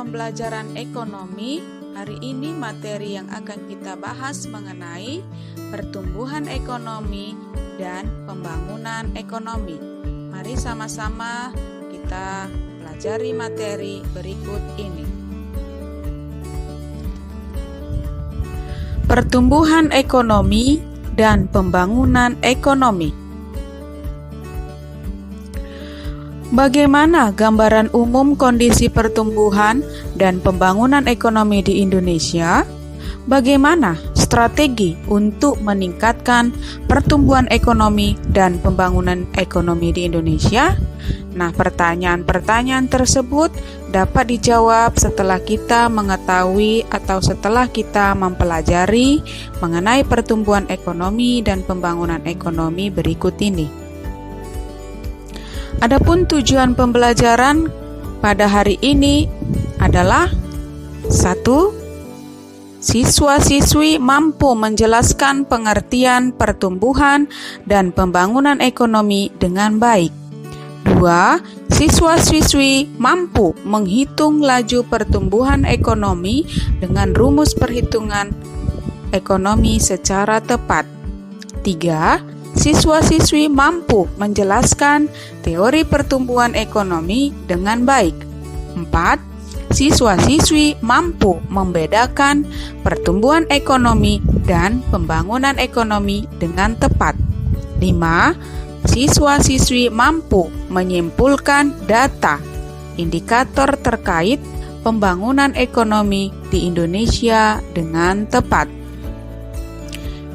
pembelajaran ekonomi, hari ini materi yang akan kita bahas mengenai pertumbuhan ekonomi dan pembangunan ekonomi. Mari sama-sama kita pelajari materi berikut ini. Pertumbuhan ekonomi dan pembangunan ekonomi. Bagaimana gambaran umum kondisi pertumbuhan dan pembangunan ekonomi di Indonesia? Bagaimana strategi untuk meningkatkan pertumbuhan ekonomi dan pembangunan ekonomi di Indonesia? Nah, pertanyaan-pertanyaan tersebut dapat dijawab setelah kita mengetahui atau setelah kita mempelajari mengenai pertumbuhan ekonomi dan pembangunan ekonomi berikut ini. Adapun tujuan pembelajaran pada hari ini adalah 1. Siswa-siswi mampu menjelaskan pengertian pertumbuhan dan pembangunan ekonomi dengan baik. 2. Siswa-siswi mampu menghitung laju pertumbuhan ekonomi dengan rumus perhitungan ekonomi secara tepat. 3. Siswa-siswi mampu menjelaskan teori pertumbuhan ekonomi dengan baik. 4. Siswa-siswi mampu membedakan pertumbuhan ekonomi dan pembangunan ekonomi dengan tepat. 5. Siswa-siswi mampu menyimpulkan data, indikator terkait pembangunan ekonomi di Indonesia dengan tepat.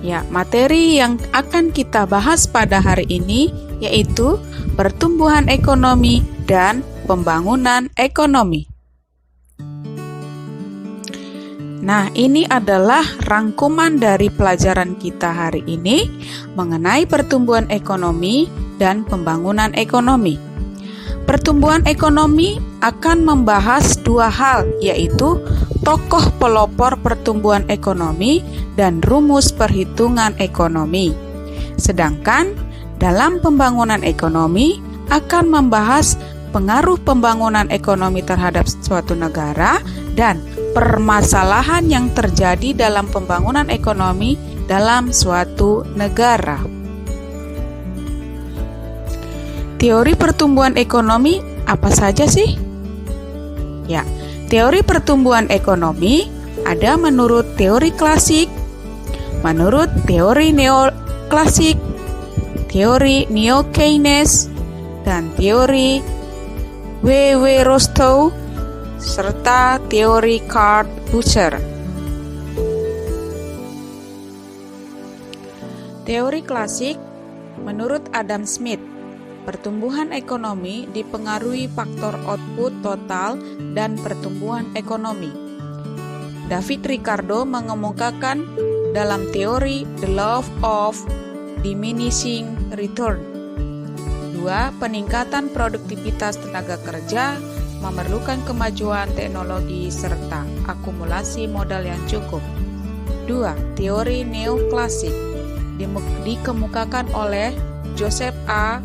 Ya, materi yang akan kita bahas pada hari ini yaitu pertumbuhan ekonomi dan pembangunan ekonomi. Nah, ini adalah rangkuman dari pelajaran kita hari ini mengenai pertumbuhan ekonomi dan pembangunan ekonomi. Pertumbuhan ekonomi akan membahas dua hal, yaitu tokoh pelopor pertumbuhan ekonomi dan rumus perhitungan ekonomi. Sedangkan dalam pembangunan ekonomi akan membahas pengaruh pembangunan ekonomi terhadap suatu negara dan permasalahan yang terjadi dalam pembangunan ekonomi dalam suatu negara. Teori pertumbuhan ekonomi apa saja sih? Ya, teori pertumbuhan ekonomi ada menurut teori klasik, menurut teori neoklasik, teori neo-Keynes, dan teori W.W. Rostow, serta teori Karl Bucher. Teori klasik menurut Adam Smith, pertumbuhan ekonomi dipengaruhi faktor output total dan pertumbuhan ekonomi. David Ricardo mengemukakan dalam teori The Law of Diminishing Return. 2. Peningkatan produktivitas tenaga kerja memerlukan kemajuan teknologi serta akumulasi modal yang cukup. 2. Teori neoklasik dikemukakan oleh Joseph A.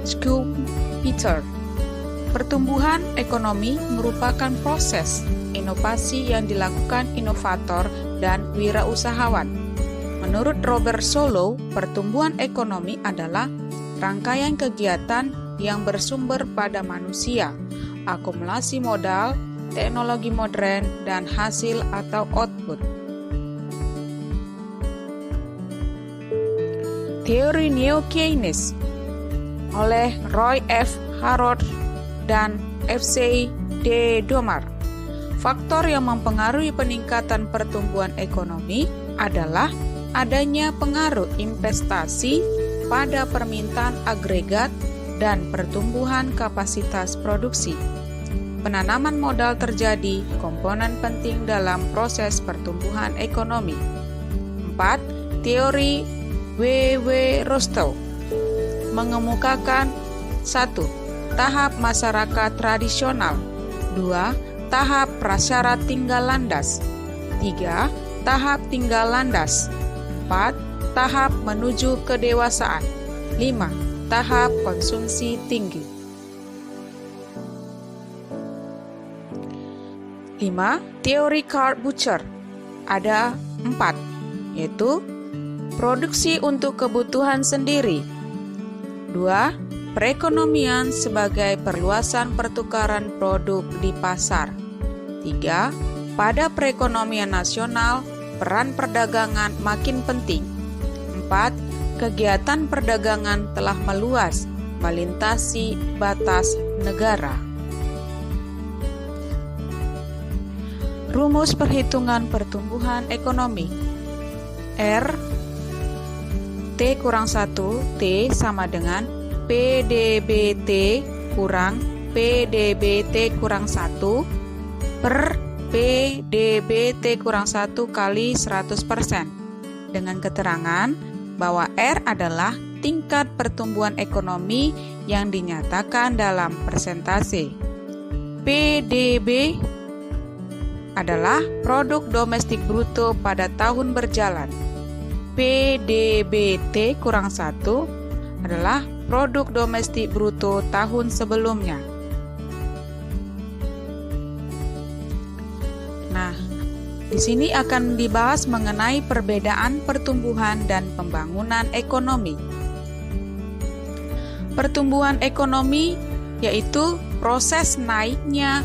Schumpeter. Pertumbuhan ekonomi merupakan proses inovasi yang dilakukan inovator dan wirausahawan. Menurut Robert Solow, pertumbuhan ekonomi adalah rangkaian kegiatan yang bersumber pada manusia, akumulasi modal, teknologi modern, dan hasil atau output. Teori neo-Keynes oleh Roy F. Harrod dan F.C. D. Domar. Faktor yang mempengaruhi peningkatan pertumbuhan ekonomi adalah adanya pengaruh investasi pada permintaan agregat dan pertumbuhan kapasitas produksi. Penanaman modal terjadi komponen penting dalam proses pertumbuhan ekonomi. 4. Teori W.W. Rostow mengemukakan 1. Tahap masyarakat tradisional. 2. Tahap prasyarat tinggal landas. 3. Tahap tinggal landas. 4. Tahap menuju kedewasaan. 5. Tahap konsumsi tinggi. 5. 5. Teori Karl Bucher. Ada 4, yaitu produksi untuk kebutuhan sendiri. 2. Perekonomian sebagai perluasan pertukaran produk di pasar. 3. Pada perekonomian nasional, peran perdagangan makin penting. 4. Kegiatan perdagangan telah meluas, melintasi batas negara. Rumus perhitungan pertumbuhan ekonomi. R T kurang 1, T sama dengan PDBT kurang PDBT kurang 1 per PDBT kurang 1 kali 100%. Dengan keterangan bahwa R adalah tingkat pertumbuhan ekonomi yang dinyatakan dalam persentase. PDB adalah produk domestik bruto pada tahun berjalan. PDBT kurang 1 adalah produk domestik bruto tahun sebelumnya. Nah, di sini akan dibahas mengenai perbedaan pertumbuhan dan pembangunan ekonomi. Pertumbuhan ekonomi yaitu proses naiknya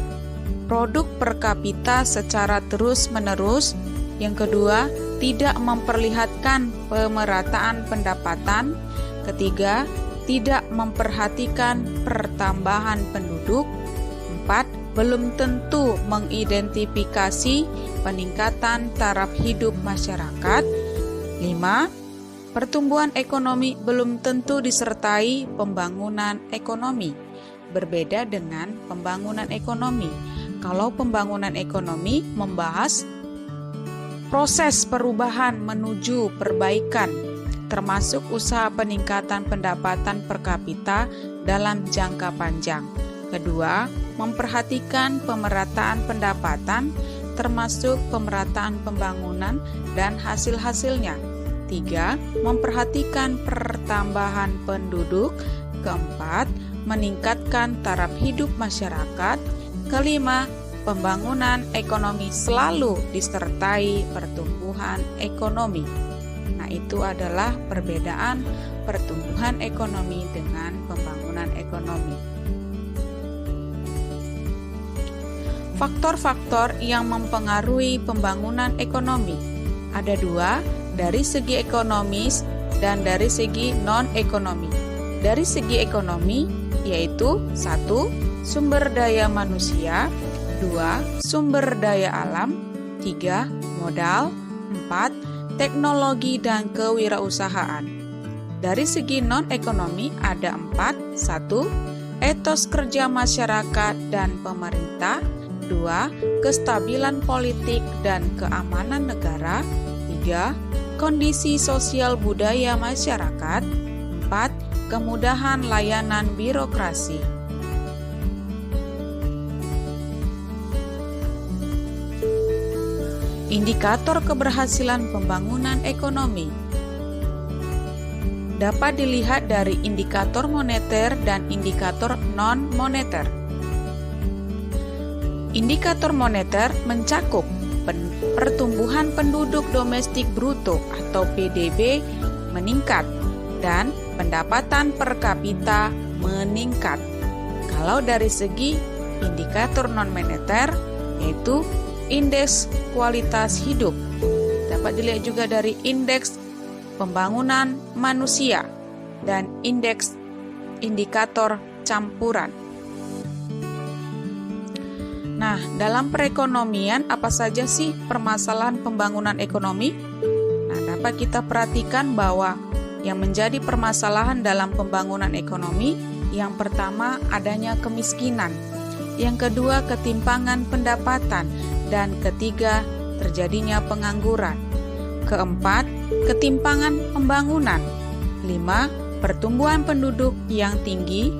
produk per kapita secara terus-menerus. Yang kedua, tidak memperlihatkan pemerataan pendapatan. Ketiga, tidak memperhatikan pertambahan penduduk. 4. Belum tentu mengidentifikasi peningkatan taraf hidup masyarakat. 5. Pertumbuhan ekonomi belum tentu disertai pembangunan ekonomi. Berbeda dengan pembangunan ekonomi. Kalau pembangunan ekonomi membahas proses perubahan menuju perbaikan, termasuk usaha peningkatan pendapatan per kapita dalam jangka panjang. Kedua, memperhatikan pemerataan pendapatan, termasuk pemerataan pembangunan dan hasil-hasilnya. 3. Memperhatikan pertambahan penduduk. Keempat, meningkatkan taraf hidup masyarakat. Kelima, pembangunan ekonomi selalu disertai pertumbuhan ekonomi. Nah, itu adalah perbedaan pertumbuhan ekonomi dengan pembangunan ekonomi. Faktor-faktor yang mempengaruhi pembangunan ekonomi ada 2, dari segi ekonomis dan dari segi non-ekonomi. Dari segi ekonomi yaitu 1. Sumber daya manusia, 2. Sumber daya alam, 3. Modal, 4. Teknologi dan kewirausahaan. Dari segi non-ekonomi ada 4. 1. Etos kerja masyarakat dan pemerintah. 2. Kestabilan politik dan keamanan negara. 3. Kondisi sosial budaya masyarakat. 4. Kemudahan layanan birokrasi. Indikator keberhasilan pembangunan ekonomi dapat dilihat dari indikator moneter dan indikator non-moneter. Indikator moneter mencakup pertumbuhan penduduk domestik bruto atau PDB meningkat dan pendapatan per kapita meningkat. Kalau dari segi indikator non-moneter yaitu indeks kualitas hidup, dapat dilihat juga dari indeks pembangunan manusia dan indeks indikator campuran. Nah, dalam perekonomian apa saja sih permasalahan pembangunan ekonomi? Nah, dapat kita perhatikan bahwa yang menjadi permasalahan dalam pembangunan ekonomi, yang pertama adanya kemiskinan, yang kedua ketimpangan pendapatan, dan ketiga terjadinya pengangguran. Keempat, ketimpangan pembangunan. 5. Pertumbuhan penduduk yang tinggi.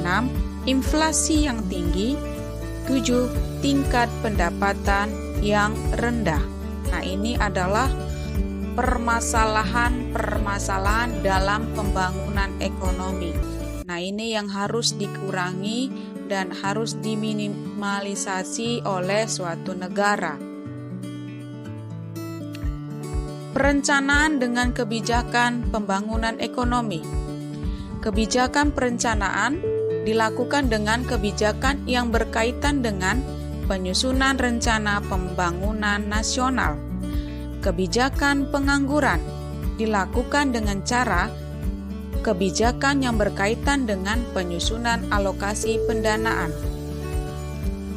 6. Inflasi yang tinggi. 7. Tingkat pendapatan yang rendah. Nah, ini adalah permasalahan dalam pembangunan ekonomi. Nah, ini yang harus dikurangi dan harus diminimalisasi oleh suatu negara. Perencanaan dengan kebijakan pembangunan ekonomi. Kebijakan perencanaan dilakukan dengan kebijakan yang berkaitan dengan penyusunan rencana pembangunan nasional. Kebijakan pengangguran dilakukan dengan cara kebijakan yang berkaitan dengan penyusunan alokasi pendanaan.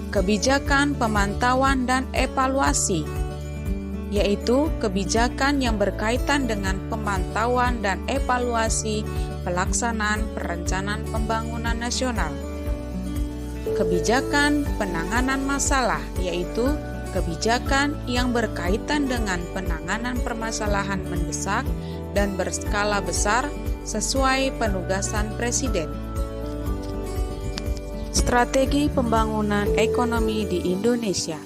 Kebijakan pemantauan dan evaluasi, yaitu kebijakan yang berkaitan dengan pemantauan dan evaluasi pelaksanaan perencanaan pembangunan nasional. Kebijakan penanganan masalah, yaitu kebijakan yang berkaitan dengan penanganan permasalahan mendesak dan berskala besar sesuai penugasan Presiden. Strategi pembangunan ekonomi di Indonesia.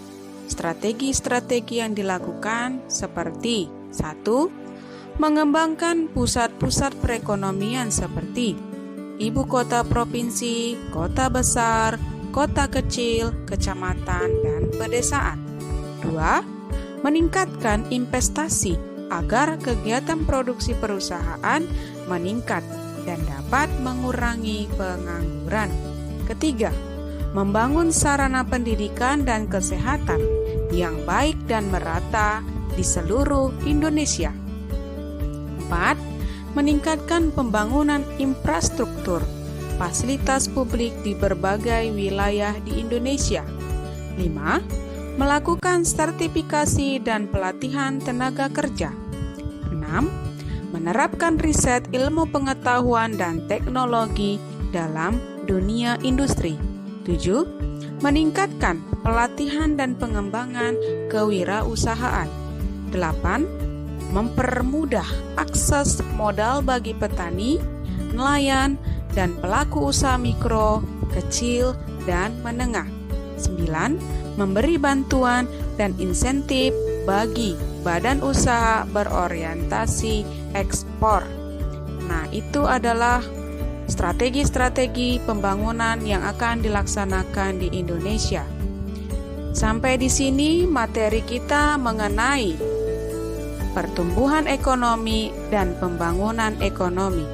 Strategi-strategi yang dilakukan seperti 1. Mengembangkan pusat-pusat perekonomian seperti ibu kota provinsi, kota besar, kota kecil, kecamatan, dan pedesaan. 2. Meningkatkan investasi agar kegiatan produksi perusahaan meningkat dan dapat mengurangi pengangguran. Ketiga, membangun sarana pendidikan dan kesehatan yang baik dan merata di seluruh Indonesia. 4. Meningkatkan pembangunan infrastruktur, fasilitas publik di berbagai wilayah di Indonesia. 5. Melakukan sertifikasi dan pelatihan tenaga kerja. 6. Menerapkan riset ilmu pengetahuan dan teknologi dalam dunia industri. 7. Meningkatkan pelatihan dan pengembangan kewirausahaan. 8. Mempermudah akses modal bagi petani, nelayan, dan pelaku usaha mikro, kecil, dan menengah. 9. Memberi bantuan dan insentif bagi badan usaha berorientasi ekspor. Nah, itu adalah strategi-strategi pembangunan yang akan dilaksanakan di Indonesia. Sampai di sini materi kita mengenai pertumbuhan ekonomi dan pembangunan ekonomi.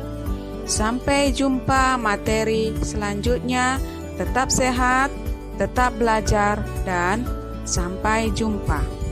Sampai jumpa materi selanjutnya. Tetap sehat, tetap belajar, dan sampai jumpa.